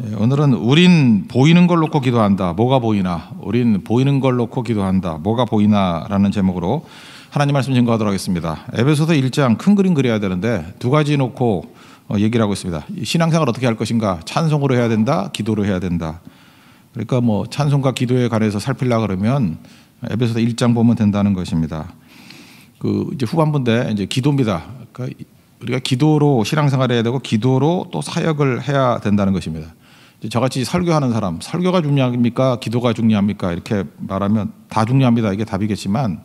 오늘은 우린 보이는 걸 놓고 기도한다. 뭐가 보이나? 우린 보이는 걸 놓고 기도한다. 뭐가 보이나? 라는 제목으로 하나님 말씀 증거하도록 하겠습니다. 에베소서 1장 큰 그림 그려야 되는데 두 가지 놓고 얘기를 하고 있습니다. 신앙생활 어떻게 할 것인가? 찬송으로 해야 된다. 기도로 해야 된다. 그러니까 뭐 찬송과 기도에 관해서 살피려고 그러면 에베소서 1장 보면 된다는 것입니다. 이제 후반부인데 이제 기도입니다. 그러니까 우리가 기도로 신앙생활을 해야 되고 기도로 또 사역을 해야 된다는 것입니다. 저같이 설교하는 사람, 설교가 중요합니까? 기도가 중요합니까? 이렇게 말하면 다 중요합니다. 이게 답이겠지만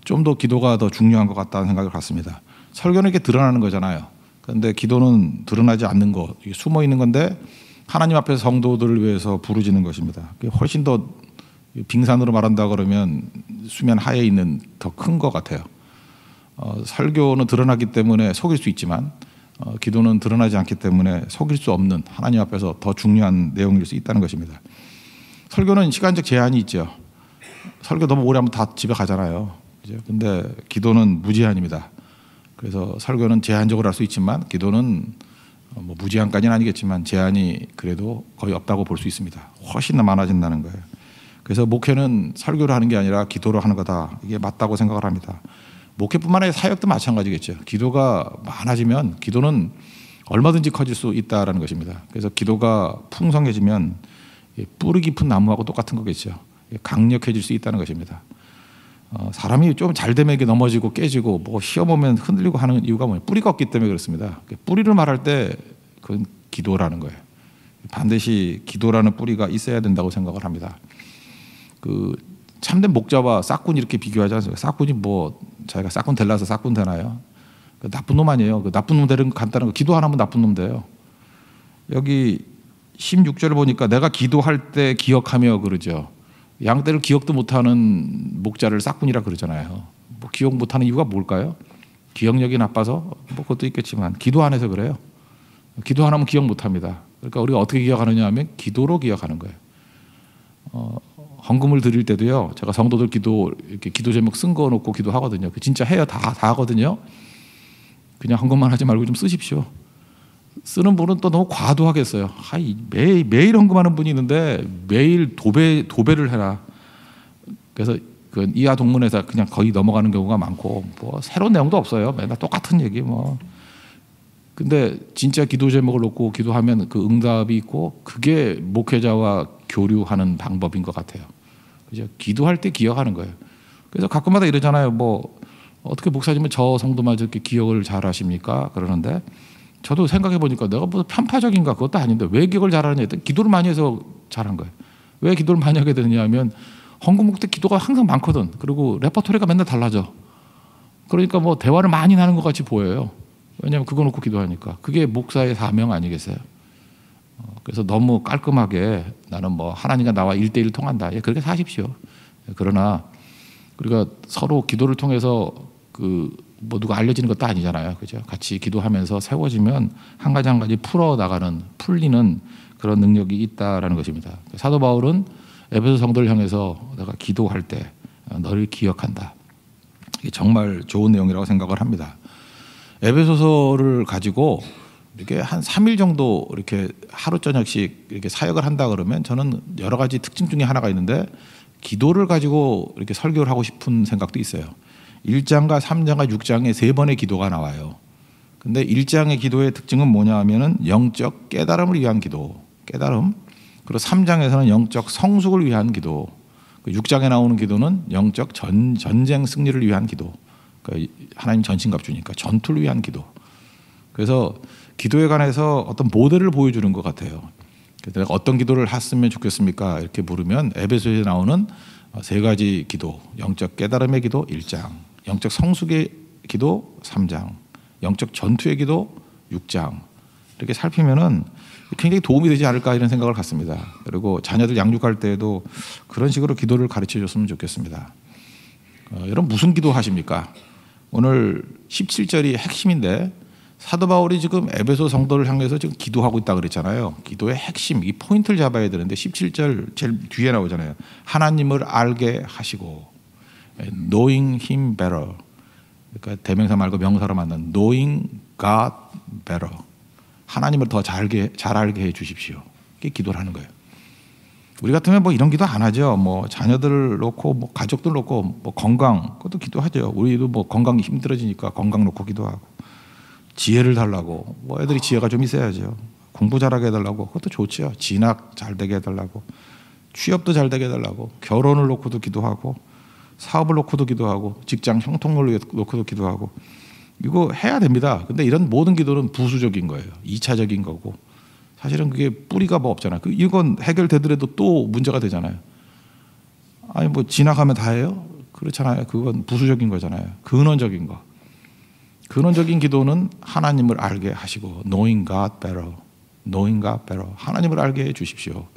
좀 더 기도가 더 중요한 것 같다는 생각을 갖습니다. 설교는 이렇게 드러나는 거잖아요. 그런데 기도는 드러나지 않는 거, 숨어 있는 건데 하나님 앞에서 성도들을 위해서 부르짖는 것입니다. 훨씬 더 빙산으로 말한다 그러면 수면 하에 있는 더 큰 것 같아요. 설교는 드러나기 때문에 속일 수 있지만 기도는 드러나지 않기 때문에 속일 수 없는 하나님 앞에서 더 중요한 내용일 수 있다는 것입니다. 설교는 시간적 제한이 있죠. 설교 너무 오래 하면 다 집에 가잖아요. 근데 기도는 무제한입니다. 그래서 설교는 제한적으로 할 수 있지만 기도는 뭐 무제한까지는 아니겠지만 제한이 그래도 거의 없다고 볼 수 있습니다. 훨씬 더 많아진다는 거예요. 그래서 목회는 설교를 하는 게 아니라 기도로 하는 거다. 이게 맞다고 생각을 합니다. 목회뿐만 아니라 사역도 마찬가지겠죠. 기도가 많아지면 기도는 얼마든지 커질 수 있다는 것입니다. 그래서 기도가 풍성해지면 뿌리 깊은 나무하고 똑같은 거겠죠. 강력해질 수 있다는 것입니다. 사람이 좀 잘 되면 이게 넘어지고 깨지고 뭐 시험 오면 흔들리고 하는 이유가 뭐예요? 뿌리가 없기 때문에 그렇습니다. 뿌리를 말할 때 그건 기도라는 거예요. 반드시 기도라는 뿌리가 있어야 된다고 생각을 합니다. 참된 목자와 싹군 이렇게 비교하지 않습니까? 싹군이 뭐 자기가 싹군 될라서 싹군 되나요? 나쁜 놈 아니에요. 나쁜 놈 되는 간단한 거 기도 안 하면 나쁜 놈 돼요. 여기 16절을 보니까 내가 기도할 때 기억하며 그러죠. 양떼를 기억도 못하는 목자를 싹군이라 그러잖아요. 뭐 기억 못하는 이유가 뭘까요? 기억력이 나빠서 뭐 그것도 있겠지만 기도 안 해서 그래요. 기도 안 하면 기억 못합니다. 그러니까 우리가 어떻게 기억하느냐 하면 기도로 기억하는 거예요. 헌금을 드릴 때도요. 제가 성도들 기도 이렇게 기도 제목 쓴 거 놓고 기도하거든요. 진짜 해요. 다 하거든요. 그냥 헌금만 하지 말고 좀 쓰십시오. 쓰는 분은 또 너무 과도하겠어요. 매일 헌금하는 분이 있는데 매일 도배를 해라. 그래서 이하 동문에서 그냥 거의 넘어가는 경우가 많고 뭐 새로운 내용도 없어요. 맨날 똑같은 얘기 뭐. 근데 진짜 기도 제목을 놓고 기도하면 그 응답이 있고 그게 목회자와 교류하는 방법인 것 같아요. 그죠? 기도할 때 기억하는 거예요. 그래서 가끔마다 이러잖아요. 뭐 어떻게 목사님은 저 성도마저 이렇게 기억을 잘 하십니까? 그러는데 저도 생각해 보니까 내가 뭐 편파적인가 그것도 아닌데 왜 기억을 잘하느냐 했더니 기도를 많이 해서 잘한 거예요. 왜 기도를 많이 하게 되느냐 하면 헌금 목때 기도가 항상 많거든. 그리고 레퍼토리가 맨날 달라져. 그러니까 뭐 대화를 많이 나는 것 같이 보여요. 왜냐하면 그거 놓고 기도하니까. 그게 목사의 사명 아니겠어요? 그래서 너무 깔끔하게 나는 뭐 하나님과 나와 1대1 통한다. 그렇게 사십시오. 그러나 우리가 서로 기도를 통해서 뭐 누가 알려지는 것도 아니잖아요. 그죠? 같이 기도하면서 세워지면 한 가지 한 가지 풀리는 그런 능력이 있다라는 것입니다. 사도 바울은 에베소 성도를 향해서 내가 기도할 때 너를 기억한다. 이게 정말 좋은 내용이라고 생각을 합니다. 에베소서를 가지고 이렇게 한 3일 정도 이렇게 하루 저녁씩 이렇게 사역을 한다 그러면 저는 여러 가지 특징 중에 하나가 있는데 기도를 가지고 이렇게 설교를 하고 싶은 생각도 있어요. 1장과 3장과 6장에 3번의 기도가 나와요. 근데 1장의 기도의 특징은 뭐냐 하면은 영적 깨달음을 위한 기도, 깨달음. 그리고 3장에서는 영적 성숙을 위한 기도. 6장에 나오는 기도는 영적 전쟁 승리를 위한 기도. 그러니까 하나님 전신갑 주니까 전투를 위한 기도. 그래서 기도에 관해서 어떤 모델을 보여주는 것 같아요. 그래서 내가 어떤 기도를 했으면 좋겠습니까? 이렇게 물으면 에베소에 나오는 3가지 기도, 영적 깨달음의 기도 1장, 영적 성숙의 기도 3장, 영적 전투의 기도 6장. 이렇게 살피면은 굉장히 도움이 되지 않을까 이런 생각을 갖습니다. 그리고 자녀들 양육할 때에도 그런 식으로 기도를 가르쳐 줬으면 좋겠습니다. 여러분 무슨 기도 하십니까? 오늘 17절이 핵심인데 사도 바울이 지금 에베소 성도를 향해서 지금 기도하고 있다 그랬잖아요. 기도의 핵심, 이 포인트를 잡아야 되는데 17절 제일 뒤에 나오잖아요. 하나님을 알게 하시고 knowing him better. 그러니까 대명사 말고 명사로 만든 knowing God better. 하나님을 더 잘 알게 해 주십시오. 이게 기도를 하는 거예요. 우리 같으면 뭐 이런 기도 안 하죠. 뭐 자녀들을 놓고 뭐 가족들 놓고 뭐 건강 그것도 기도하죠. 우리도 뭐 건강이 힘들어지니까 건강 놓고 기도하고 지혜를 달라고 뭐 애들이 지혜가 좀 있어야죠. 공부 잘하게 해달라고 그것도 좋죠. 진학 잘 되게 해달라고 취업도 잘 되게 해달라고 결혼을 놓고도 기도하고 사업을 놓고도 기도하고 직장 형통을 놓고도 기도하고 이거 해야 됩니다. 근데 이런 모든 기도는 부수적인 거예요. 2차적인 거고 사실은 그게 뿌리가 뭐 없잖아요. 이건 해결되더라도 또 문제가 되잖아요. 아니 뭐 지나가면 다 해요? 그렇잖아요. 그건 부수적인 거잖아요. 근원적인 거. 근원적인 기도는 하나님을 알게 하시고 knowing God better, knowing God better. 하나님을 알게 해 주십시오.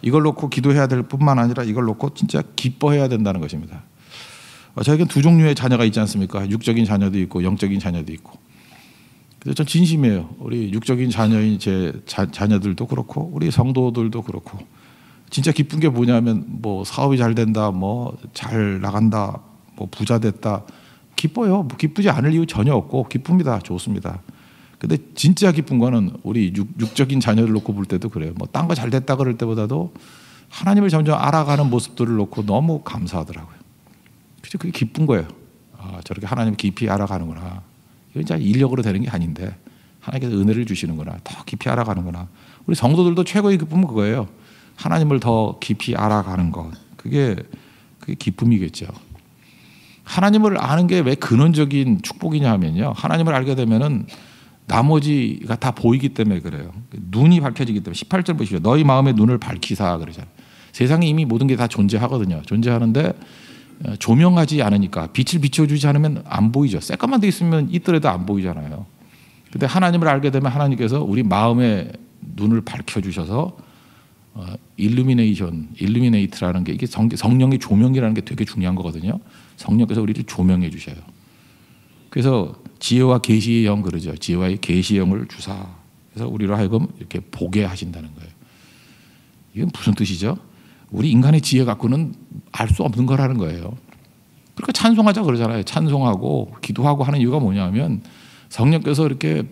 이걸 놓고 기도해야 될 뿐만 아니라 이걸 놓고 진짜 기뻐해야 된다는 것입니다. 저에겐 두 종류의 자녀가 있지 않습니까? 육적인 자녀도 있고 영적인 자녀도 있고. 그래서 전 진심이에요. 우리 육적인 자녀인 제 자녀들도 그렇고 우리 성도들도 그렇고 진짜 기쁜 게 뭐냐면 뭐 사업이 잘 된다, 뭐 잘 나간다, 뭐 부자 됐다. 기뻐요. 뭐 기쁘지 않을 이유 전혀 없고 기쁩니다. 좋습니다. 근데 진짜 기쁜 거는 우리 육적인 자녀를 놓고 볼 때도 그래요. 뭐 딴 거 잘 됐다 그럴 때보다도 하나님을 점점 알아가는 모습들을 놓고 너무 감사하더라고요. 그죠? 그게 기쁜 거예요. 아, 저렇게 하나님을 깊이 알아가는구나. 이건 진짜 인력으로 되는 게 아닌데 하나님께서 은혜를 주시는구나. 더 깊이 알아가는구나. 우리 성도들도 최고의 기쁨은 그거예요. 하나님을 더 깊이 알아가는 것. 그게 기쁨이겠죠. 하나님을 아는 게 왜 근원적인 축복이냐 하면요. 하나님을 알게 되면은 나머지가 다 보이기 때문에 그래요. 눈이 밝혀지기 때문에 18절 보시죠. 너희 마음의 눈을 밝히사 그러잖아요. 세상에 이미 모든 게 다 존재하거든요. 존재하는데 조명하지 않으니까 빛을 비춰주지 않으면 안 보이죠. 새까만 돼 있으면 있더라도 안 보이잖아요. 근데 하나님을 알게 되면 하나님께서 우리 마음의 눈을 밝혀주셔서 일루미네이트라는 게 이게 성령의 조명이라는 게 되게 중요한 거거든요. 성령께서 우리를 조명해 주셔요. 그래서 지혜와 계시의 영 그러죠. 지혜와 계시의 영을 주사. 그래서 우리로 하여금 이렇게 보게 하신다는 거예요. 이건 무슨 뜻이죠? 우리 인간의 지혜 갖고는 알 수 없는 거라는 거예요. 그러니까 찬송하자 그러잖아요. 찬송하고 기도하고 하는 이유가 뭐냐면 성령께서 이렇게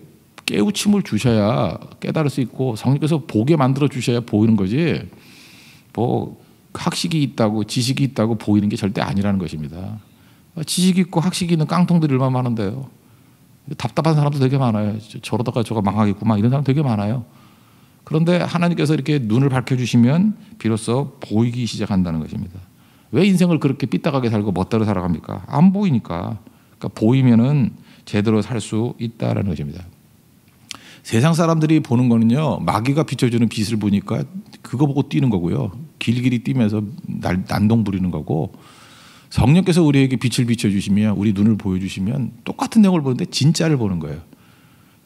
깨우침을 주셔야 깨달을 수 있고 성령께서 보게 만들어 주셔야 보이는 거지 뭐 학식이 있다고 지식이 있다고 보이는 게 절대 아니라는 것입니다. 지식 있고 학식이 있는 깡통들이 얼마나 많은데요. 답답한 사람도 되게 많아요. 저러다가 저거 망하겠구만 이런 사람 되게 많아요. 그런데 하나님께서 이렇게 눈을 밝혀주시면 비로소 보이기 시작한다는 것입니다. 왜 인생을 그렇게 삐딱하게 살고 멋대로 살아갑니까? 안 보이니까. 그러니까 보이면은 제대로 살 수 있다라는 것입니다. 세상 사람들이 보는 거는요, 마귀가 비춰주는 빛을 보니까 그거 보고 뛰는 거고요. 길길이 뛰면서 난동 부리는 거고, 성령께서 우리에게 빛을 비춰주시면, 우리 눈을 보여주시면 똑같은 내용을 보는데 진짜를 보는 거예요.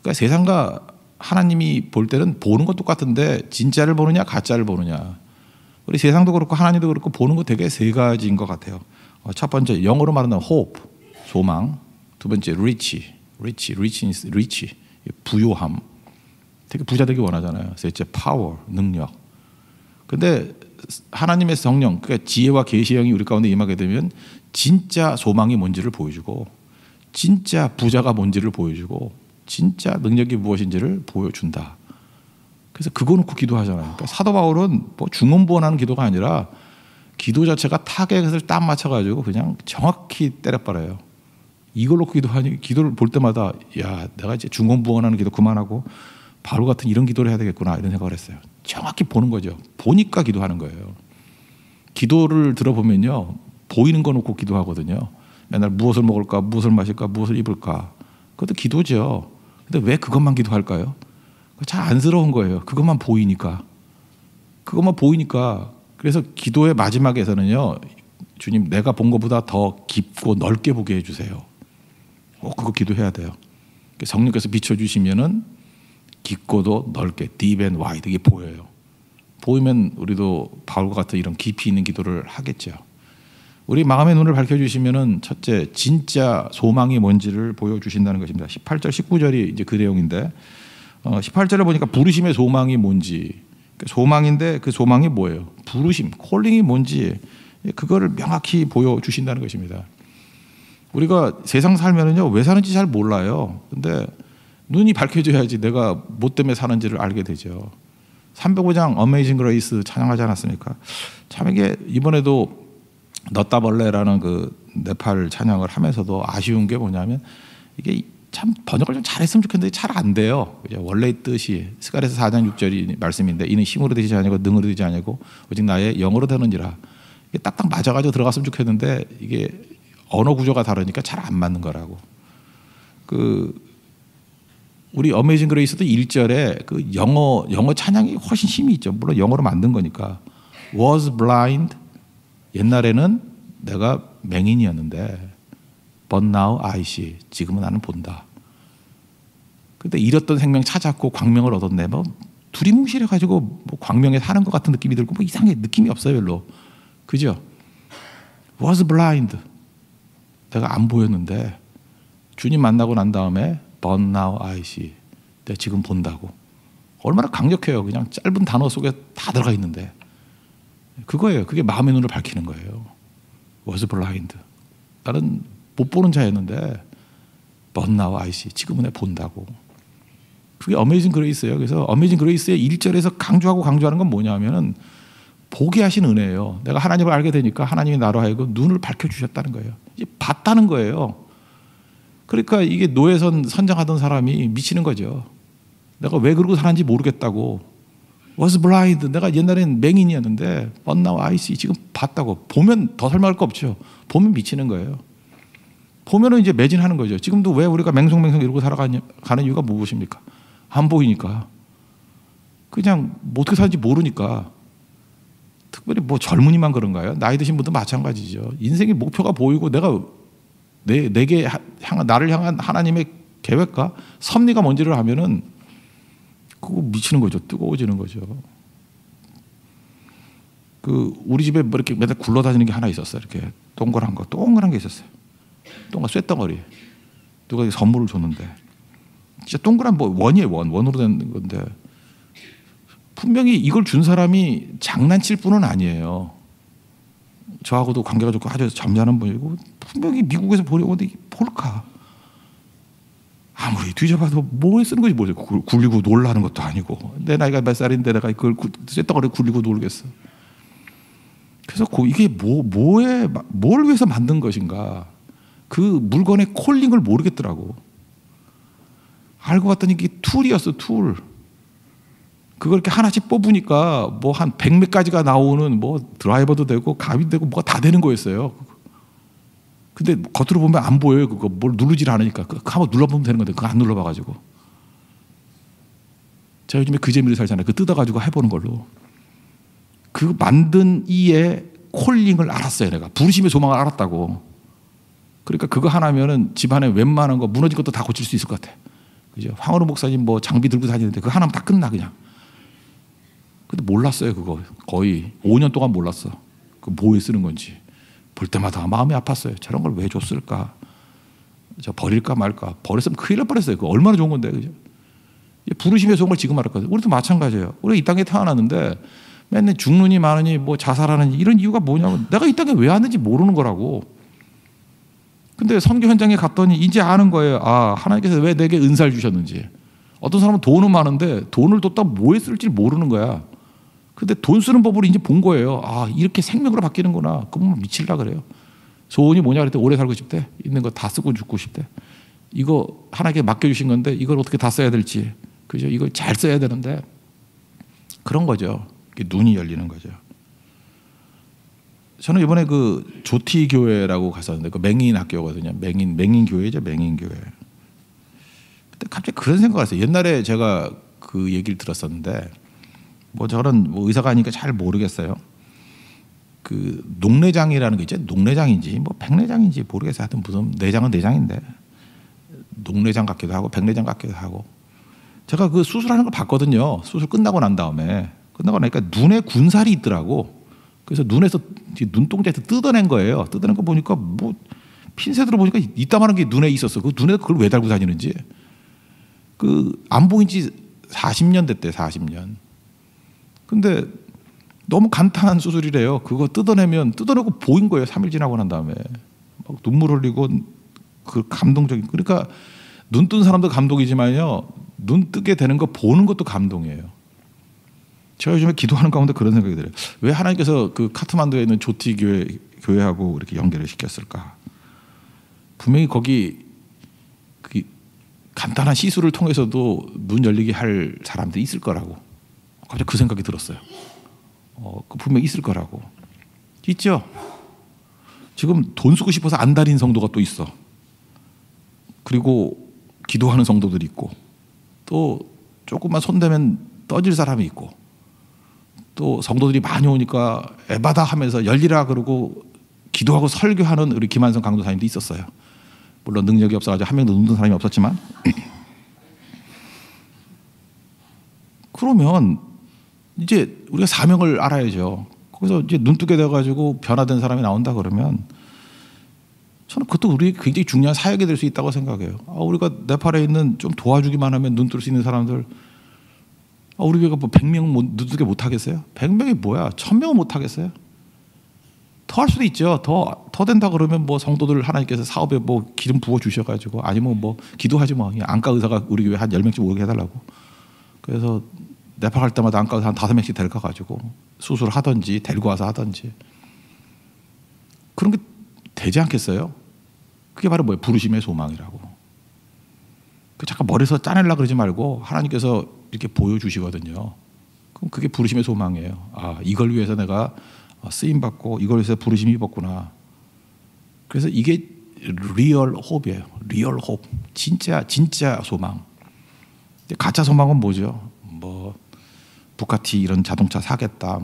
그러니까 세상과 하나님이 볼 때는 보는 건 똑같은데 진짜를 보느냐 가짜를 보느냐. 우리 세상도 그렇고 하나님도 그렇고 보는 거 되게 세 가지인 것 같아요. 첫 번째 영어로 말하는 hope, 소망. 두 번째 rich, 부요함. 되게 부자 되기 원하잖아요. 셋째 power, 능력. 근데 하나님의 성령, 그러니까 지혜와 계시의 영이 우리 가운데 임하게 되면 진짜 소망이 뭔지를 보여주고 진짜 부자가 뭔지를 보여주고 진짜 능력이 무엇인지를 보여준다. 그래서 그거 놓고 기도하잖아요. 그러니까 사도 바울은 뭐 중언부언하는 기도가 아니라 기도 자체가 타겟을 딱 맞춰가지고 그냥 정확히 때려빨아요. 이걸 놓고 기도하니 기도를 볼 때마다 야 내가 이제 중언부언하는 기도 그만하고 바로 같은 이런 기도를 해야 되겠구나 이런 생각을 했어요. 정확히 보는 거죠. 보니까 기도하는 거예요. 기도를 들어보면요 보이는 거 놓고 기도하거든요. 맨날 무엇을 먹을까, 무엇을 마실까, 무엇을 입을까. 그것도 기도죠. 근데 왜 그것만 기도할까요? 참 안쓰러운 거예요. 그것만 보이니까. 그것만 보이니까. 그래서 기도의 마지막에서는요. 주님 내가 본 것보다 더 깊고 넓게 보게 해주세요. 그거 기도해야 돼요. 성령께서 비춰주시면은 깊고도 넓게 deep and wide 이게 보여요. 보이면 우리도 바울과 같은 이런 깊이 있는 기도를 하겠죠. 우리 마음의 눈을 밝혀주시면은 첫째 진짜 소망이 뭔지를 보여주신다는 것입니다. 18절 19절이 이제 그 내용인데 18절에 보니까 부르심의 소망이 뭔지 소망인데 그 소망이 뭐예요? 부르심, 콜링이 뭔지 그거를 명확히 보여주신다는 것입니다. 우리가 세상 살면은요 왜 사는지 잘 몰라요. 근데 눈이 밝혀져야지 내가 뭐 때문에 사는지를 알게 되죠. 305장 어메이징 그레이스 찬양하지 않았습니까? 참 이게 이번에도 너따벌레라는 그 네팔 찬양을 하면서도 아쉬운 게 뭐냐면 이게 참 번역을 좀 잘했으면 좋겠는데 잘 안 돼요. 원래의 뜻이 스가랴서 4장 6절이 말씀인데 이는 힘으로 되지 아니고 능으로 되지 아니고 오직 나의 영으로 되느니라. 이게 딱딱 맞아가지고 들어갔으면 좋겠는데 이게 언어 구조가 다르니까 잘 안 맞는 거라고. 우리 어메이징 그레이스도 1절에 그 영어 찬양이 훨씬 힘이 있죠. 물론 영어로 만든 거니까. Was blind. 옛날에는 내가 맹인이었는데 But now I see. 지금은 나는 본다. 근데 잃었던 생명 찾았고 광명을 얻었네. 뭐 두리뭉실해가지고 뭐 광명에 사는 것 같은 느낌이 들고 뭐 이상하게 느낌이 없어요 별로. 그죠? Was blind. 내가 안 보였는데 주님 만나고 난 다음에 But now I see. 내가 지금 본다고. 얼마나 강력해요. 그냥 짧은 단어 속에 다 들어가 있는데. 그거예요. 그게 마음의 눈을 밝히는 거예요. Was blind. 나는 못 보는 자였는데 But now I see. 지금은 내가 본다고. 그게 어메이징 그레이스예요. 그래서 어메이징 그레이스의 1절에서 강조하는 건 뭐냐면은 보게 하신 은혜예요. 내가 하나님을 알게 되니까 하나님이 나로 하여금 눈을 밝혀주셨다는 거예요. 이제 봤다는 거예요. 그러니까 이게 노예선 선장하던 사람이 미치는 거죠. 내가 왜 그러고 사는지 모르겠다고. Was blind. 내가 옛날엔 맹인이었는데 But now I see. 지금 봤다고. 보면 더 설명할 거 없죠. 보면 미치는 거예요. 보면은 이제 매진하는 거죠. 지금도 왜 우리가 맹성맹성 이러고 살아가는 이유가 무엇입니까? 안 보이니까. 그냥 뭐 어떻게 사는지 모르니까. 특별히 뭐 젊은이만 그런가요? 나이 드신 분도 마찬가지죠. 인생의 목표가 보이고 내가 나를 향한 하나님의 계획과 섭리가 뭔지를 하면은 그거 미치는 거죠. 뜨거워지는 거죠. 우리 집에 뭐 이렇게 맨날 굴러다니는 게 하나 있었어요. 이렇게 동그란 게 있었어요. 쇳덩어리. 누가 선물을 줬는데 진짜 동그란 뭐 원이에요. 원으로 된 건데 분명히 이걸 준 사람이 장난칠 분은 아니에요. 저하고도 관계가 좋고 아주 점잖은 분이고 분명히 미국에서 보려고 하는데 폴카. 아무리 뒤져봐도 뭐에 쓰는 건지 모르겠고 굴리고 놀라는 것도 아니고 내 나이가 몇 살인데 내가 그걸 쇳덩어리 굴리고 놀겠어. 그래서 이게 뭘 위해서 만든 것인가. 그 물건의 콜링을 모르겠더라고. 알고 봤더니 이게 툴이었어. 툴. 그걸 이렇게 하나씩 뽑으니까 뭐 한 100몇 가지가 나오는 뭐 드라이버도 되고 가위도 되고 뭐가 다 되는 거였어요. 근데 겉으로 보면 안 보여요. 그거 뭘 누르질 않으니까. 한번 눌러보면 되는 건데 그거 안 눌러봐가지고. 제가 요즘에 그 재미를 살잖아요. 그 뜯어가지고 해보는 걸로. 그 만든 이의 콜링을 알았어요. 내가. 부르심의 소망을 알았다고. 그러니까 그거 하나면은 집안에 웬만한 거 무너진 것도 다 고칠 수 있을 것 같아. 그죠? 황원우 목사님 뭐 장비 들고 다니는데 그거 하나면 다 끝나 그냥. 근데 몰랐어요. 그거 거의 5년 동안 몰랐어. 그 뭐에 쓰는 건지. 볼 때마다 마음이 아팠어요. 저런 걸 왜 줬을까? 저 버릴까 말까? 버렸으면 큰일 날 뻔했어요. 그거 얼마나 좋은 건데. 그죠? 부르심의 소망을 지금 알았거든요. 우리도 마찬가지예요. 우리가 이 땅에 태어났는데 맨날 죽느니 마느니 뭐 자살하느니 이런 이유가 뭐냐면 내가 이 땅에 왜 왔는지 모르는 거라고. 근데 선교 현장에 갔더니 이제 아는 거예요. 아, 하나님께서 왜 내게 은사를 주셨는지. 어떤 사람은 돈은 많은데 돈을 뒀다 뭐에 쓸지 모르는 거야. 근데 돈 쓰는 법을 이제 본 거예요. 아, 이렇게 생명으로 바뀌는구나. 그러면 미칠라 그래요. 소원이 뭐냐 그랬더니 오래 살고 싶대. 있는 거 다 쓰고 죽고 싶대. 이거 하나님께 맡겨주신 건데 이걸 어떻게 다 써야 될지. 그죠? 이걸 잘 써야 되는데 그런 거죠. 눈이 열리는 거죠. 저는 이번에 그 조티 교회라고 갔었는데 그 맹인 학교거든요. 맹인 교회죠. 맹인 교회. 근데 갑자기 그런 생각을 했어요. 옛날에 제가 그 얘기를 들었었는데 뭐 저는 뭐 의사가 아니니까 잘 모르겠어요. 그 녹내장이라는 게 있죠. 녹내장인지 뭐 백내장인지 모르겠어요. 하여튼 무슨 내장은 내장인데 녹내장 같기도 하고 백내장 같기도 하고 제가 그 수술하는 걸 봤거든요. 수술 끝나고 난 다음에 끝나고 나니까 눈에 군살이 있더라고. 그래서 눈에서 눈동자에서 뜯어낸 거예요. 뜯어낸 거 보니까 뭐 핀셋으로 보니까 이따만한 게 눈에 있었어. 그 눈에 그걸 왜 달고 다니는지. 그 안 보인 지 40년 됐대. 40년. 근데 너무 간단한 수술이래요. 그거 뜯어내고 보인 거예요. 3일 지나고 난 다음에 막 눈물 흘리고 그 감동적인. 그러니까 눈 뜬 사람도 감동이지만요, 눈 뜨게 되는 거 보는 것도 감동이에요. 제가 요즘에 기도하는 가운데 그런 생각이 들어요. 왜 하나님께서 그 카트만두에 있는 조티 교회하고 이렇게 연결을 시켰을까? 분명히 거기 그 간단한 시술을 통해서도 눈 열리게 할 사람들이 있을 거라고. 갑자기 그 생각이 들었어요. 분명히 있을 거라고. 있죠? 지금 돈 쓰고 싶어서 안달인 성도가 또 있어. 그리고 기도하는 성도들이 있고, 또 조금만 손대면 떠질 사람이 있고, 또 성도들이 많이 오니까 에바다 하면서 열리라 그러고 기도하고 설교하는 우리 김한성 강도사님도 있었어요. 물론 능력이 없어가지고 한 명도 눈 뜬 사람이 없었지만. 그러면 이제 우리가 사명을 알아야죠. 거기서 이제 눈 뜨게 돼가지고 변화된 사람이 나온다 그러면 저는 그것도 우리에게 굉장히 중요한 사역이 될 수 있다고 생각해요. 우리가 네팔에 있는 좀 도와주기만 하면 눈 뜰 수 있는 사람들, 우리 교회가 뭐 100명 눈 뜨게 못 하겠어요? 100명이 뭐야? 1000명은 못 하겠어요? 더 할 수도 있죠. 더 된다 그러면 뭐 성도들 하나님께서 사업에 뭐 기름 부어 주셔가지고, 아니면 뭐 기도하지 뭐, 안과 의사가 우리 교회 한 10명씩 오게 해달라고. 그래서 네팔 갈 때마다 안과 의사 한 5명씩 데려가 가지고 수술을 하든지 데리고 와서 하든지, 그런 게 되지 않겠어요? 그게 바로 뭐예요? 부르심의 소망이라고. 잠깐 머리에서 짜내려고 그러지 말고 하나님께서 이렇게 보여주시거든요. 그럼 그게 부르심의 소망이에요. 이걸 위해서 내가 쓰임받고 이걸 위해서 부르심이 입었구나. 그래서 이게 리얼 호흡이에요. 리얼 호흡. 진짜 소망. 가짜 소망은 뭐죠? 뭐 부가티 이런 자동차 사겠다,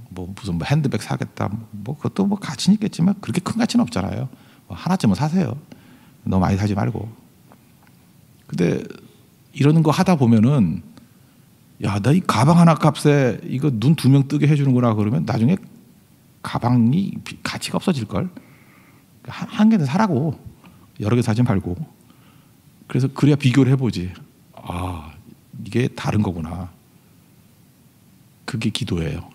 무슨 핸드백 사겠다, 그것도 뭐 가치는 있겠지만 그렇게 큰 가치는 없잖아요. 하나쯤은 사세요. 너무 많이 사지 말고. 근데 이러는 거 하다 보면은, 야, 나 이 가방 하나 값에 이거 눈 2명 뜨게 해주는구나 그러면 나중에 가방이 가치가 없어질걸. 한 개는 사라고. 여러 개 사지 말고. 그래서 그래야 비교를 해보지. 이게 다른 거구나. 그게 기도예요.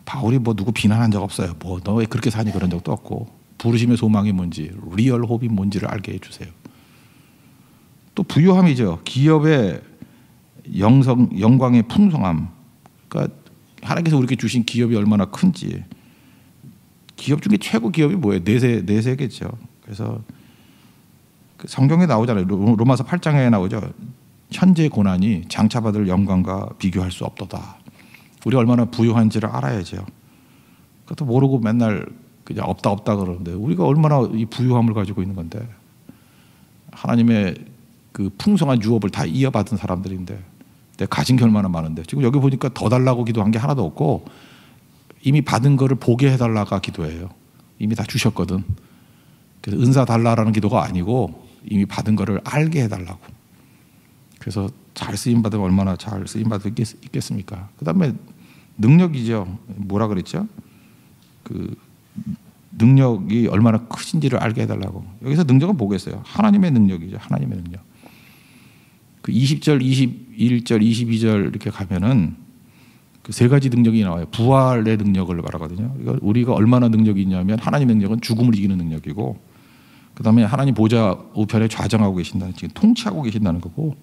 바울이 뭐 누구 비난한 적 없어요. 너 왜 그렇게 사니 그런 적도 없고, 부르심의 소망이 뭔지, 리얼 호흡이 뭔지를 알게 해주세요. 또 부요함이죠. 기업의 영광의 풍성함. 그러니까 하나님께서 우리에게 주신 기업이 얼마나 큰지. 기업 중에 최고 기업이 뭐예요? 내세겠죠. 그래서 성경에 나오잖아요. 로마서 8장에 나오죠. 현재 고난이 장차받을 영광과 비교할 수 없도다. 우리가 얼마나 부유한지를 알아야죠. 그것도 모르고 맨날 그냥 없다 그러는데, 우리가 얼마나 이 부유함을 가지고 있는 건데, 하나님의 그 풍성한 유업을 다 이어받은 사람들인데, 내가 가진 게 얼마나 많은데, 지금 여기 보니까 더 달라고 기도한 게 하나도 없고 이미 받은 거를 보게 해달라가 기도예요. 이미 다 주셨거든. 그래서 은사 달라라는 기도가 아니고 이미 받은 거를 알게 해달라고. 그래서 잘 쓰임받으면 얼마나 잘 쓰임받을 게 있겠습니까? 그 다음에 능력이죠. 뭐라 그랬죠? 그 능력이 얼마나 크신지를 알게 해달라고. 여기서 능력은 뭐겠어요? 하나님의 능력이죠. 하나님의 능력. 그 20절, 21절, 22절 이렇게 가면은 그 3가지 능력이 나와요. 부활의 능력을 말하거든요. 그러니까 우리가 얼마나 능력이 있냐면, 하나님의 능력은 죽음을 이기는 능력이고, 그 다음에 하나님 보좌 우편에 좌정하고 계신다는, 지금 통치하고 계신다는 거고,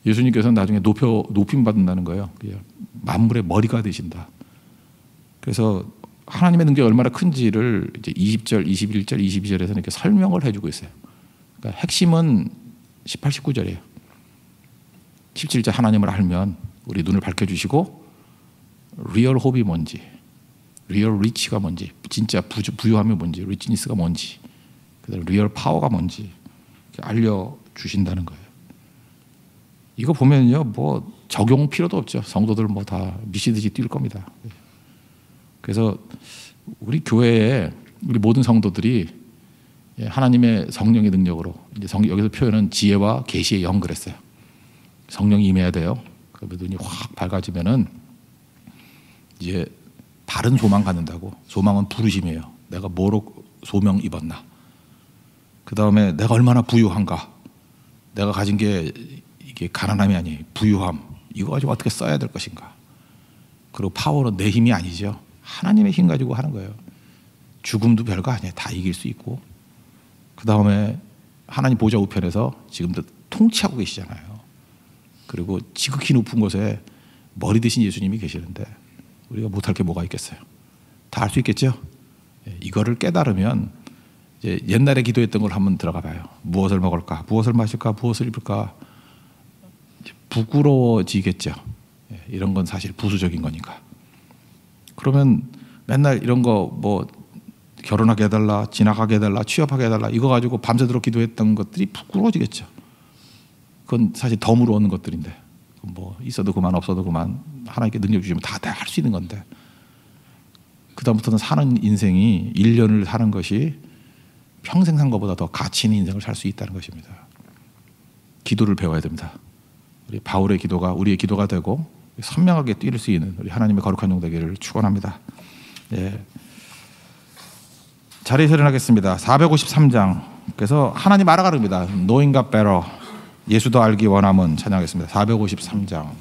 예수님께서는 나중에 높임 받는다는 거예요. 만물의 머리가 되신다. 그래서 하나님의 능력이 얼마나 큰지를 이제 20절, 21절, 22절에서 이렇게 설명을 해주고 있어요. 그러니까 핵심은 18, 19절이에요. 17절 하나님을 알면 우리 눈을 밝혀주시고, 리얼 호흡이 뭔지, 리얼 리치가 뭔지, 진짜 부유함이 뭔지, 리치니스가 뭔지, 그다음에 리얼 파워가 뭔지 알려주신다는 거예요. 이거 보면요, 뭐 적용 필요도 없죠. 성도들 뭐 다 미치듯이 뛸 겁니다. 그래서 우리 교회에 우리 모든 성도들이 하나님의 성령의 능력으로, 이제 여기서 표현은 지혜와 계시의 영 그랬어요. 성령이 임해야 돼요. 그러면 눈이 확 밝아지면은 이제 다른 소망 갖는다고. 소망은 부르심이에요. 내가 뭐로 소명 입었나. 그 다음에 내가 얼마나 부유한가. 내가 가진 게 이게 가난함이 아니에요. 부유함. 이거 가지고 어떻게 써야 될 것인가. 그리고 파워는 내 힘이 아니죠. 하나님의 힘 가지고 하는 거예요. 죽음도 별거 아니에요. 다 이길 수 있고. 그 다음에 하나님 보좌 우편에서 지금도 통치하고 계시잖아요. 그리고 지극히 높은 곳에 머리 드신 예수님이 계시는데 우리가 못할 게 뭐가 있겠어요? 다 할 수 있겠죠? 이거를 깨달으면 이제 옛날에 기도했던 걸 한번 들어가 봐요. 무엇을 먹을까? 무엇을 마실까? 무엇을 입을까? 부끄러워지겠죠. 이런 건 사실 부수적인 거니까. 그러면 맨날 이런 거 뭐 결혼하게 해달라, 진학하게 해달라, 취업하게 해달라 이거 가지고 밤새도록 기도했던 것들이 부끄러워지겠죠. 그건 사실 덤으로 오는 것들인데 뭐 있어도 그만 없어도 그만 하나님께 능력 주시면 다 할 수 있는 건데 그 다음부터는 사는 인생이 1년을 사는 것이 평생 산 것보다 더 가치 있는 인생을 살 수 있다는 것입니다. 기도를 배워야 됩니다. 우리 바울의 기도가 우리의 기도가 되고 선명하게 뛸 수 있는 우리 하나님의 거룩한 종 되기를 축원합니다. 예. 자리에서 일어나겠습니다. 453장. 그래서 하나님 알아가릅니다. Knowing God better. 예수도 알기 원함은 찬양하겠습니다. 453장.